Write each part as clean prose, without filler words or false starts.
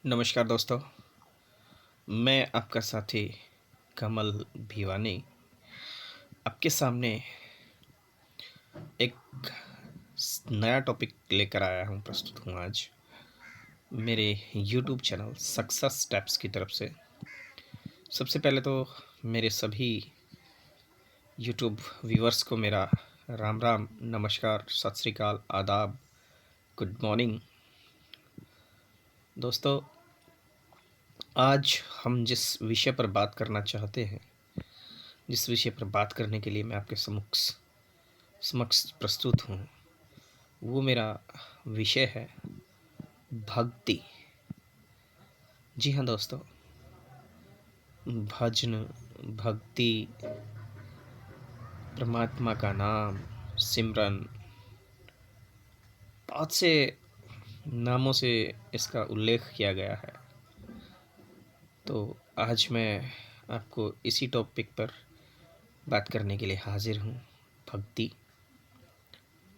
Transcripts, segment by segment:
नमस्कार दोस्तों, मैं आपका साथी कमल भिवानी आपके सामने एक नया टॉपिक लेकर आया हूँ, प्रस्तुत हूँ आज मेरे यूट्यूब चैनल सक्सेस स्टेप्स की तरफ से। सबसे पहले तो मेरे सभी यूट्यूब व्यूअर्स को मेरा राम राम, नमस्कार, सत श्री अकाल, आदाब, गुड मॉर्निंग। दोस्तों, आज हम जिस विषय पर बात करना चाहते हैं, जिस विषय पर बात करने के लिए मैं आपके समक्ष प्रस्तुत हूँ, वो मेरा विषय है भक्ति। जी हाँ दोस्तों, भजन, भक्ति, परमात्मा का नाम, सिमरन, बहुत से नामों से इसका उल्लेख किया गया है। तो आज मैं आपको इसी टॉपिक पर बात करने के लिए हाजिर हूँ, भक्ति।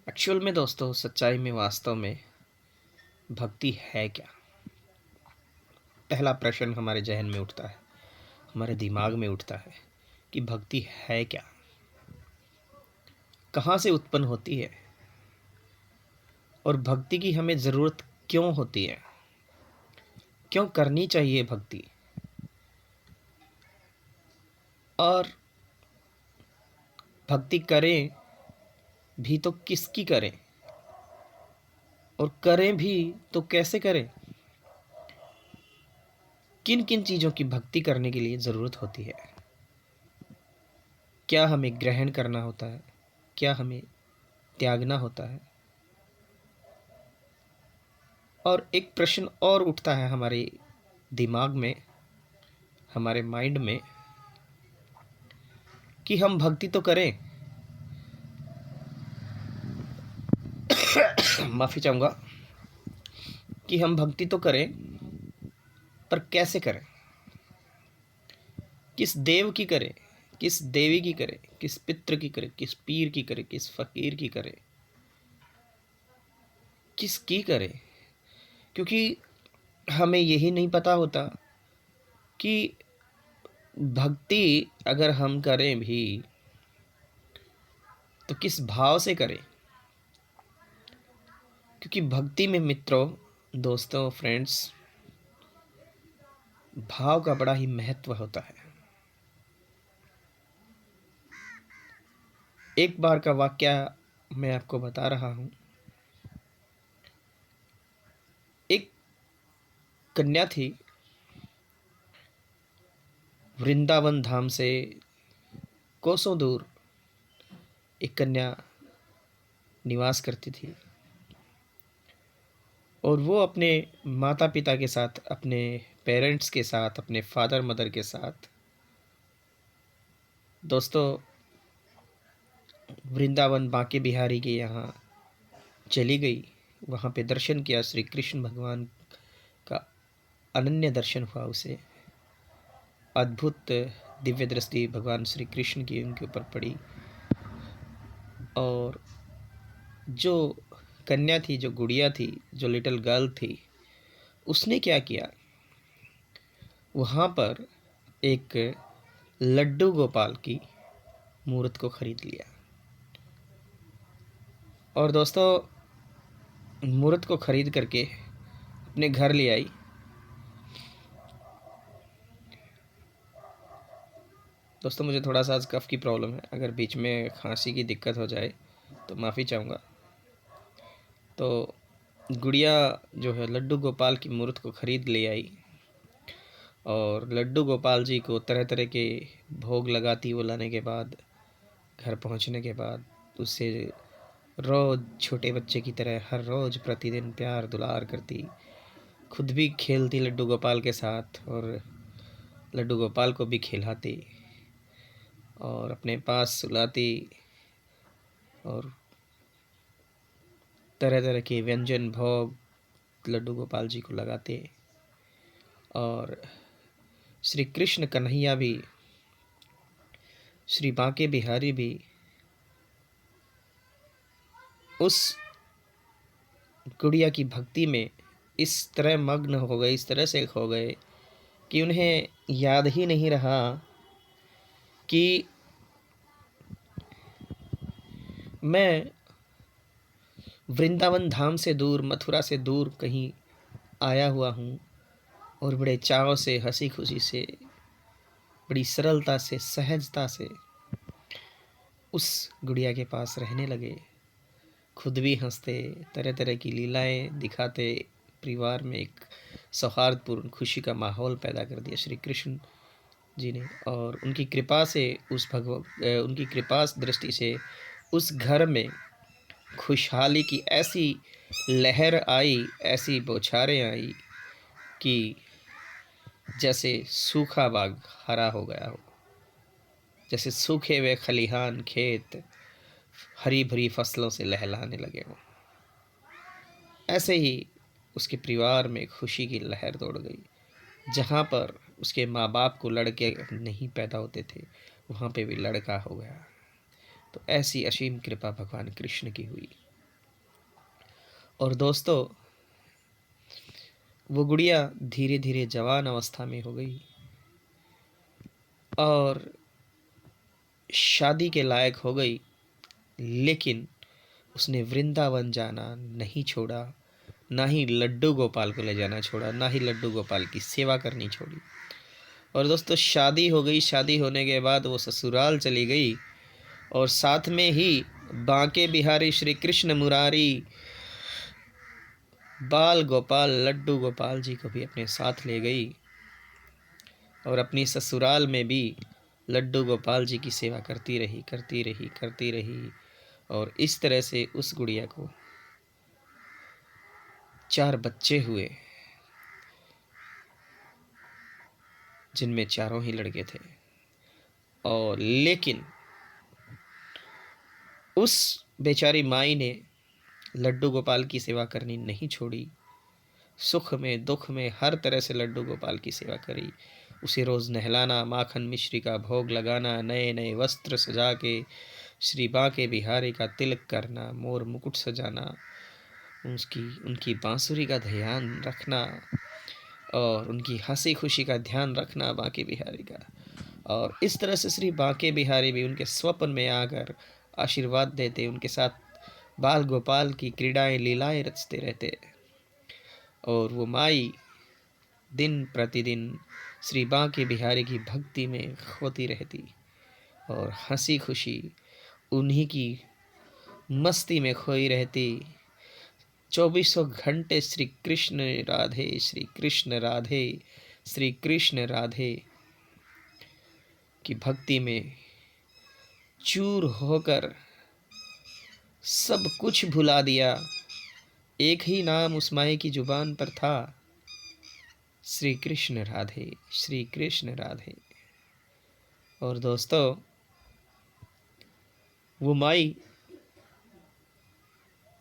एक्चुअल में दोस्तों, सच्चाई में, वास्तव में भक्ति है क्या? पहला प्रश्न हमारे जहन में उठता है, हमारे दिमाग में उठता है कि भक्ति है क्या, कहाँ से उत्पन्न होती है और भक्ति की हमें ज़रूरत क्यों होती है, क्यों करनी चाहिए भक्ति, और भक्ति करें भी तो किसकी करें, और करें भी तो कैसे करें, किन किन चीज़ों की भक्ति करने के लिए ज़रूरत होती है, क्या हमें ग्रहण करना होता है, क्या हमें त्यागना होता है। और एक प्रश्न और उठता है हमारे दिमाग में, हमारे माइंड में, कि हम भक्ति तो करें माफ़ी चाहूँगा, कि हम भक्ति तो करें, पर कैसे करें, किस देव की करें, किस देवी की करें, किस पितृ की करें, किस पीर की करें, किस फकीर की करें, किसकी करें। क्योंकि हमें यही नहीं पता होता कि भक्ति अगर हम करें भी तो किस भाव से करें। क्योंकि भक्ति में मित्रों, दोस्तों, फ्रेंड्स, भाव का बड़ा ही महत्व होता है। एक बार का वाकया मैं आपको बता रहा हूँ। एक कन्या थी, वृंदावन धाम से कोसों दूर एक कन्या निवास करती थी, और वो अपने माता पिता के साथ, अपने पेरेंट्स के साथ, अपने फादर मदर के साथ दोस्तों वृंदावन बांके बिहारी के यहाँ चली गई। वहाँ पे दर्शन किया, श्री कृष्ण भगवान का अनन्य दर्शन हुआ उसे। अद्भुत दिव्य दृष्टि भगवान श्री कृष्ण की उनके ऊपर पड़ी। और जो कन्या थी, जो गुड़िया थी, जो लिटिल गर्ल थी, उसने क्या किया, वहाँ पर एक लड्डू गोपाल की मूर्त को खरीद लिया। और दोस्तों, मूर्त को खरीद करके अपने घर ले आई। दोस्तों, मुझे थोड़ा सा आज कफ़ की प्रॉब्लम है, अगर बीच में खांसी की दिक्कत हो जाए तो माफ़ी चाहूँगा। तो गुड़िया जो है लड्डू गोपाल की मूर्त को खरीद ले आई, और लड्डू गोपाल जी को तरह तरह के भोग लगाती। वो लाने के बाद, घर पहुंचने के बाद, उससे रोज़ छोटे बच्चे की तरह हर रोज़ प्रतिदिन प्यार दुलार करती, खुद भी खेलती लड्डू गोपाल के साथ, और लड्डू गोपाल को भी खिलाती, और अपने पास सुलाती, और तरह तरह के व्यंजन भोग लड्डू गोपाल जी को लगाते। और श्री कृष्ण कन्हैया भी, श्री बांके बिहारी भी उस गुड़िया की भक्ति में इस तरह मग्न हो गए, इस तरह से खो गए कि उन्हें याद ही नहीं रहा कि मैं वृंदावन धाम से दूर, मथुरा से दूर कहीं आया हुआ हूँ और बड़े चाव से, हंसी खुशी से, बड़ी सरलता से, सहजता से उस गुड़िया के पास रहने लगे। खुद भी हंसते, तरह तरह की लीलाएं दिखाते, परिवार में एक सौहार्दपूर्ण खुशी का माहौल पैदा कर दिया श्री कृष्ण जी ने। और उनकी कृपा से उनकी कृपा दृष्टि से उस घर में खुशहाली की ऐसी लहर आई, ऐसी बौछारें आई कि जैसे सूखा बाग हरा हो गया हो, जैसे सूखे हुए खलिहान खेत हरी भरी फसलों से लहलाने लगे हों। ऐसे ही उसके परिवार में खुशी की लहर दौड़ गई। जहाँ पर उसके माँ बाप को लड़के नहीं पैदा होते थे, वहाँ पे भी लड़का हो गया। तो ऐसी असीम कृपा भगवान कृष्ण की हुई। और दोस्तों, वो गुड़िया धीरे धीरे जवान अवस्था में हो गई और शादी के लायक हो गई, लेकिन उसने वृंदावन जाना नहीं छोड़ा, ना ही लड्डू गोपाल को ले जाना छोड़ा, ना ही लड्डू गोपाल की सेवा करनी छोड़ी। और दोस्तों, शादी हो गई। शादी होने के बाद वो ससुराल चली गई और साथ में ही बांके बिहारी श्री कृष्ण मुरारी बाल गोपाल लड्डू गोपाल जी को भी अपने साथ ले गई और अपनी ससुराल में भी लड्डू गोपाल जी की सेवा करती रही, करती रही, करती रही। और इस तरह से उस गुड़िया को 4 बच्चे हुए, जिनमें चारों ही लड़के थे। और लेकिन उस बेचारी माई ने लड्डू गोपाल की सेवा करनी नहीं छोड़ी। सुख में दुख में हर तरह से लड्डू गोपाल की सेवा करी। उसे रोज़ नहलाना, माखन मिश्री का भोग लगाना, नए नए वस्त्र सजा के श्री बांके बिहारी का तिलक करना, मोर मुकुट सजाना, उनकी बांसुरी का ध्यान रखना और उनकी हंसी खुशी का ध्यान रखना बांके बिहारी का। और इस तरह से श्री बांके बिहारी भी उनके स्वप्न में आकर आशीर्वाद देते, उनके साथ बाल गोपाल की क्रीड़ाएं लीलाएं रचते रहते। और वो माई दिन प्रतिदिन श्री बांके बिहारी की भक्ति में खोती रहती और हंसी खुशी उन्हीं की मस्ती में खोई रहती। 2400 घंटे श्री कृष्ण राधे, श्री कृष्ण राधे, श्री कृष्ण राधे की भक्ति में चूर होकर सब कुछ भुला दिया। एक ही नाम उस माई की जुबान पर था, श्री कृष्ण राधे, श्री कृष्ण राधे। और दोस्तों, वो माई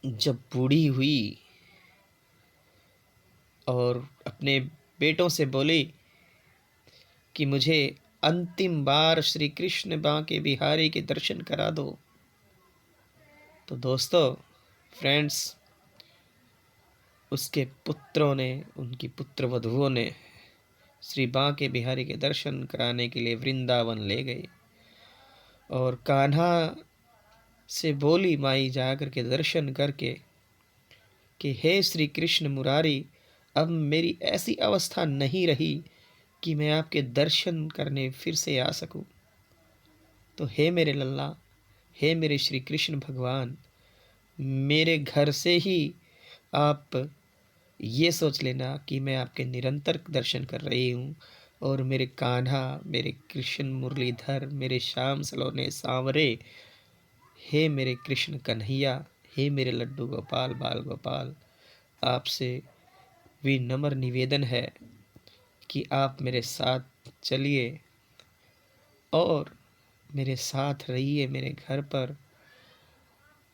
जब बूढ़ी हुई और अपने बेटों से बोली कि मुझे अंतिम बार श्री कृष्ण बांके बिहारी के दर्शन करा दो, तो दोस्तों, फ्रेंड्स, उसके पुत्रों ने, उनकी पुत्र वधुओं ने श्री बांके बिहारी के दर्शन कराने के लिए वृंदावन ले गए। और कान्हा से बोली माई जाकर के दर्शन करके कि हे श्री कृष्ण मुरारी, अब मेरी ऐसी अवस्था नहीं रही कि मैं आपके दर्शन करने फिर से आ सकूं। तो हे मेरे लल्ला, हे मेरे श्री कृष्ण भगवान, मेरे घर से ही आप ये सोच लेना कि मैं आपके निरंतर दर्शन कर रही हूँ। और मेरे कान्हा, मेरे कृष्ण मुरलीधर, मेरे श्याम सलोने सांवरे, हे मेरे कृष्ण कन्हैया, हे मेरे लड्डू गोपाल बाल गोपाल, आपसे विनम्र निवेदन है कि आप मेरे साथ चलिए और मेरे साथ रहिए मेरे घर पर।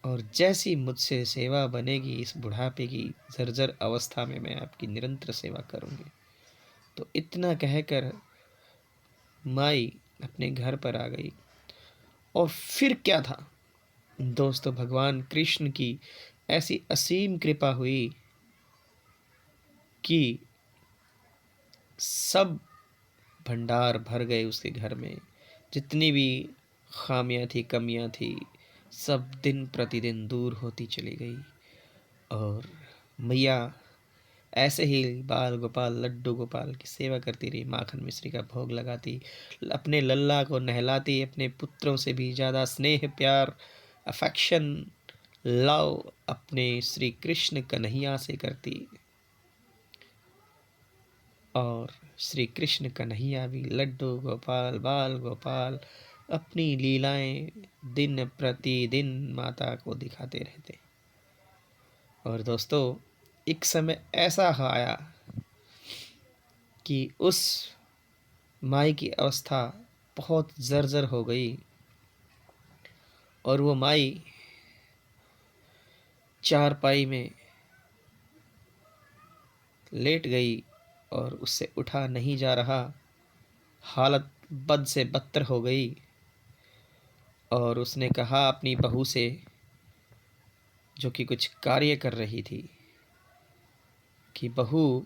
और जैसी मुझसे सेवा बनेगी इस बुढ़ापे की जर्जर अवस्था में, मैं आपकी निरंतर सेवा करूँगी। तो इतना कहकर माई अपने घर पर आ गई। और फिर क्या था दोस्तों, भगवान कृष्ण की ऐसी असीम कृपा हुई कि सब भंडार भर गए उसके घर में। जितनी भी खामियां थी, कमियां थी, सब दिन प्रतिदिन दूर होती चली गई। और मैया ऐसे ही बाल गोपाल, लड्डू गोपाल की सेवा करती रही, माखन मिश्री का भोग लगाती, अपने लल्ला को नहलाती, अपने पुत्रों से भी ज़्यादा स्नेह, प्यार, अफेक्शन, लव अपने श्री कृष्ण कन्हैया से करती। और श्री कृष्ण कन्हैया भी लड्डू गोपाल, बाल गोपाल अपनी लीलाएं दिन प्रतिदिन माता को दिखाते रहते। और दोस्तों, एक समय ऐसा आया कि उस माई की अवस्था बहुत जर्जर हो गई और वो माई चारपाई में लेट गई और उससे उठा नहीं जा रहा। हालत बद से बदतर हो गई और उसने कहा अपनी बहू से, जो कि कुछ कार्य कर रही थी, कि बहू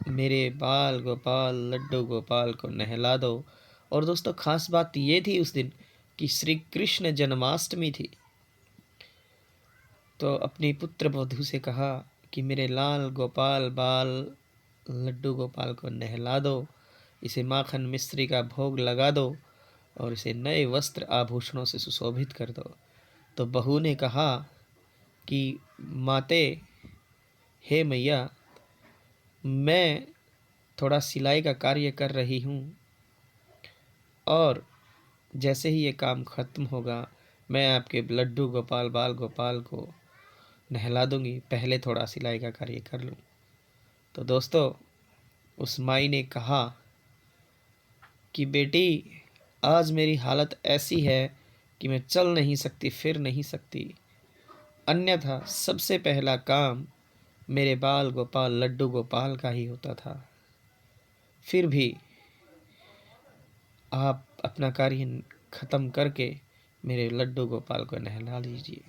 मेरे बाल गोपाल, लड्डू गोपाल को नहला दो। और दोस्तों, खास बात ये थी उस दिन कि श्री कृष्ण जन्माष्टमी थी। तो अपनी पुत्र वधू से कहा कि मेरे लाल गोपाल, बाल लड्डू गोपाल को नहला दो, इसे माखन मिश्री का भोग लगा दो और इसे नए वस्त्र आभूषणों से सुशोभित कर दो। तो बहू ने कहा कि माते, हे मैया, मैं थोड़ा सिलाई का कार्य कर रही हूँ और जैसे ही ये काम ख़त्म होगा मैं आपके लड्डू गोपाल, बाल गोपाल को नहला दूँगी, पहले थोड़ा सिलाई का कार्य कर लूँ। तो दोस्तों, उस माई ने कहा कि बेटी, आज मेरी हालत ऐसी है कि मैं चल नहीं सकती, फिर नहीं सकती, अन्यथा सबसे पहला काम मेरे बाल गोपाल, लड्डू गोपाल का ही होता था। फिर भी आप अपना कार्य ख़त्म करके मेरे लड्डू गोपाल को नहला लीजिए।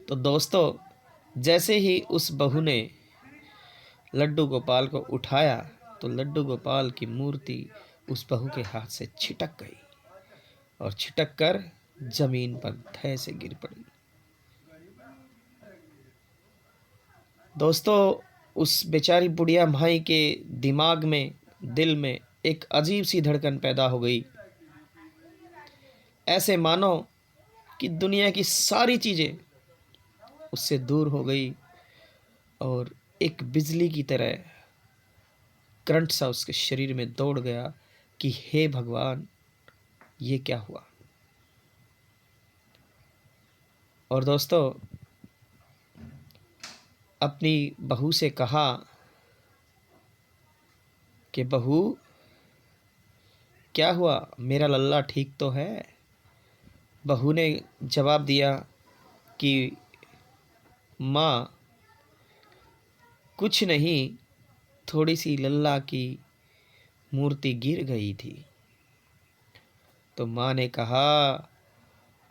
तो दोस्तों, जैसे ही उस बहू ने लड्डू गोपाल को उठाया तो लड्डू गोपाल की मूर्ति उस बहू के हाथ से छिटक गई और छिटक कर जमीन पर धय से गिर पड़ी। दोस्तों, उस बेचारी बुढ़िया माई के दिमाग में, दिल में एक अजीब सी धड़कन पैदा हो गई। ऐसे मानो कि दुनिया की सारी चीज़ें उससे दूर हो गई और एक बिजली की तरह करंट सा उसके शरीर में दौड़ गया कि हे भगवान, ये क्या हुआ। और दोस्तों, अपनी बहू से कहा कि बहू, क्या हुआ, मेरा लल्ला ठीक तो है। बहू ने जवाब दिया कि माँ, कुछ नहीं, थोड़ी सी लल्ला की मूर्ति गिर गई थी। तो माँ ने कहा,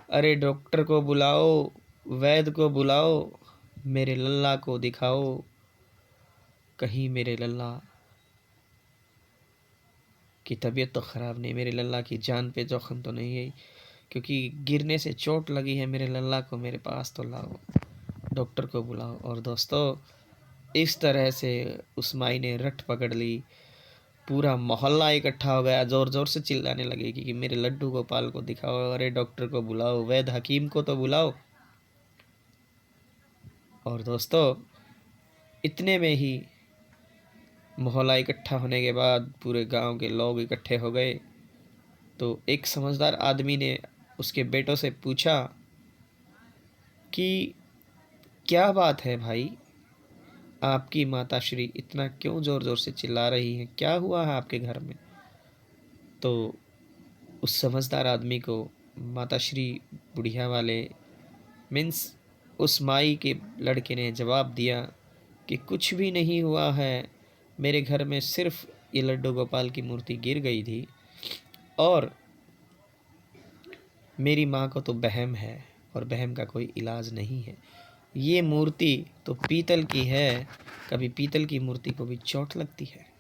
अरे डॉक्टर को बुलाओ, वैद्य को बुलाओ, मेरे लल्ला को दिखाओ, कहीं मेरे लल्ला की तबीयत तो ख़राब नहीं, मेरे लल्ला की जान पे जोखिम तो नहीं है, क्योंकि गिरने से चोट लगी है, मेरे लल्ला को मेरे पास तो लाओ, डॉक्टर को बुलाओ। और दोस्तों, इस तरह से उस माई ने रट पकड़ ली। पूरा मोहल्ला इकट्ठा हो गया, ज़ोर ज़ोर से चिल्लाने लगे कि मेरे लड्डू गोपाल को दिखाओ, अरे डॉक्टर को बुलाओ, वैद्य हकीम को तो बुलाओ। और दोस्तों, इतने में ही मोहल्ला इकट्ठा होने के बाद पूरे गांव के लोग इकट्ठे हो गए। तो एक समझदार आदमी ने उसके बेटों से पूछा कि क्या बात है भाई, आपकी माताश्री इतना क्यों ज़ोर ज़ोर से चिल्ला रही हैं, क्या हुआ है आपके घर में। तो उस समझदार आदमी को माताश्री बुढ़िया वाले मीन्स उस माई के लड़के ने जवाब दिया कि कुछ भी नहीं हुआ है, मेरे घर में सिर्फ ये लड्डू गोपाल की मूर्ति गिर गई थी और मेरी माँ को तो वहम है और वहम का कोई इलाज नहीं है। ये मूर्ति तो पीतल की है कभी पीतल की मूर्ति को भी चोट लगती है।